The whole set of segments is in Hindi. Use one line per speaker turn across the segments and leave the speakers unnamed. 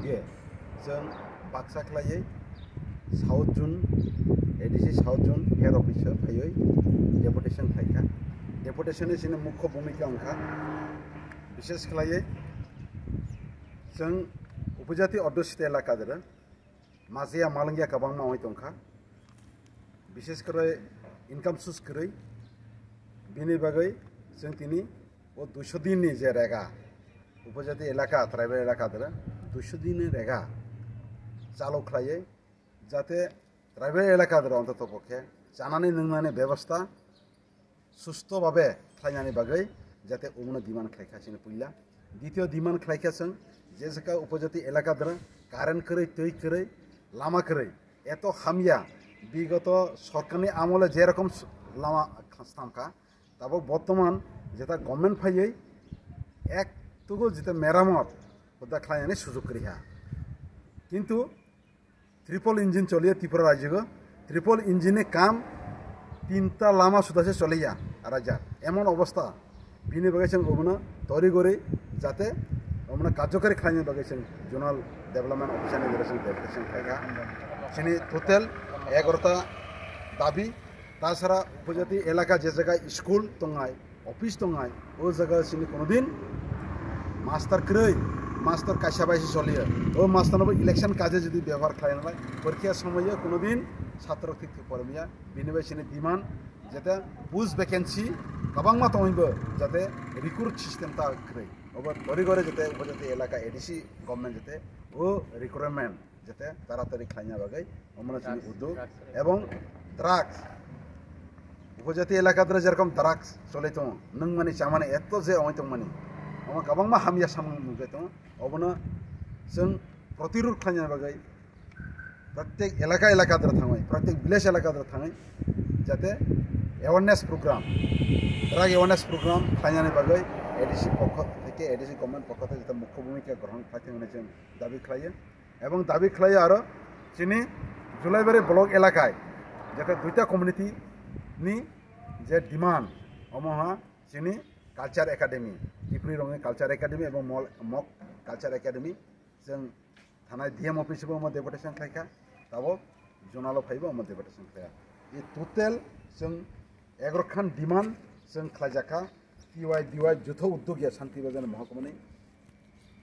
बागे जों बाक्सा खालायै south zone ADC south zone head अफिसार फैयै डेपुटेशन खायखा डेपुटेशन सिनि मुख्य भूमिका अंखा विशेष खालायै जों उपजाति अध्युषित एलाका दर माजिया मालंगिया गोबां मावै दंखा विशेष करे इनकाम सोर्स करै बिनि बागै जों दिनै 200 दिननि जे रेगा उपजाति एलाका ट्राइबल एलाका दर 200 दिननि रेगा चालू खालायै जाते ट्राइबल एलाका दर अंतत पक्षे जानानै लोंनानै व्यवस्था सुस्थ भावे खालायनानै बागै जाते उमुनो डिमान्ड खालायगासिनो पुइला द्वितीय डिमान्ड खालायगासिनो जे जायगा उपजाति एलाका दर कारेन्ट करै दै करै लामा करै एत हामिया विगत सरकारनि আমলে जे रकम लामा खास्तामखा दाबो बर्तमान जेता गभर्नमेंट फैयै एक तुगो जेता मेरामत हुदा खालायनानै सुजुग करिहा किन्तु ट्रिपल इंजिन चलिए त्रिपुरा राज्य ट्रिपल इंजिन काम 3टा लामा सुदासे चलिया राजा एमन अवस्था बिनि बागै जों उमुनो तरि गरै जाते उमुनो कार्यकारी खालायनो बागै जों जोनाल डेभलपमेंट अफिसारनि गेजेरजों डेपुटेशन खायगा सिनि टोटेल 11टा दाबि ताछाड़ा उपजाति एलाका जे जायगा स्कुल दंगाय अफिस दंगाय ओ जायगा सिनि कोनोदिन मास्टार करै मास्टर कायसा बायसि चलियो ओ मास्टारनोबो इलेक्शन काजे जुदि व्यवहार खालायनालाय परीक्षा समय कोनोदिन छात्र ठीक फरायमिया बिनि बायसिनि डिमान्ड जाते बुज वैकेंसी गोबांमा दंबो जाते रिक्रुट सिस्टेम ता करै ओबर तरि गरे जाते उपजाति एलाका एडिसि गवर्नमेंट जाते ओ रिक्रुटमेंट जाते तारातारि खालायना बागै हमना जोंनि उद्योग एवं ड्राग्स उपजाति एलाका द्रा जेरकम ड्राग्स चले दं नों माने जामाने एत जे अय दं माने अमा गोबांमा हामिया सामु नुबाय दं अबनो जों प्रतिरोध खालायना बागै प्रत्येक एलाका द्रा थाङै प्रत्येक विलेज एलाका द्रा थाङै जाते awareness programme drug awareness programme खालायनानै बागै एडिसि पक्ष থেকে एडिसि गवर्नमेंट पक्ष থেকে যেটা मुख्य भूमिका ग्रहण खालायथों होननानै जों दाबि खालायो एवं दाबि खालायो आरो जोंनि जुलाइबारि ब्लक एलाकाय जाते 2टा कमिउनिटि नि जे डिमान्ड अमहा जोंनि कालचार एकाडेमी त्रिपुरी रंनि कालचार एकाडेमी एवं मक कालचार एकाडेमी जों थानाय डीएम अफिसबो हम डेपुटेशन खायखा दाबो जोनाल फाइबो हम डेपुटेशन खाया ये टोटेल जों 11 खान डिमान्ड जों खायजाखा टीवाई डीवाई जुथ उद्योगिया शांति बाजार महकुमानि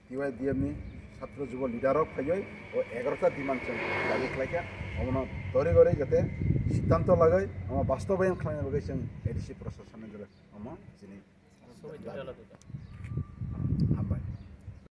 टीवाई डीएम नि छात्र युव लिडार फैयै और 11टा डिमान्ड जों दाबि खायखा हमनो तरि गरे जाते सिद्धांत लागै हम बास्तबायन खालायना बागै जों एडिसि प्रशासन हम जिनि हामबाय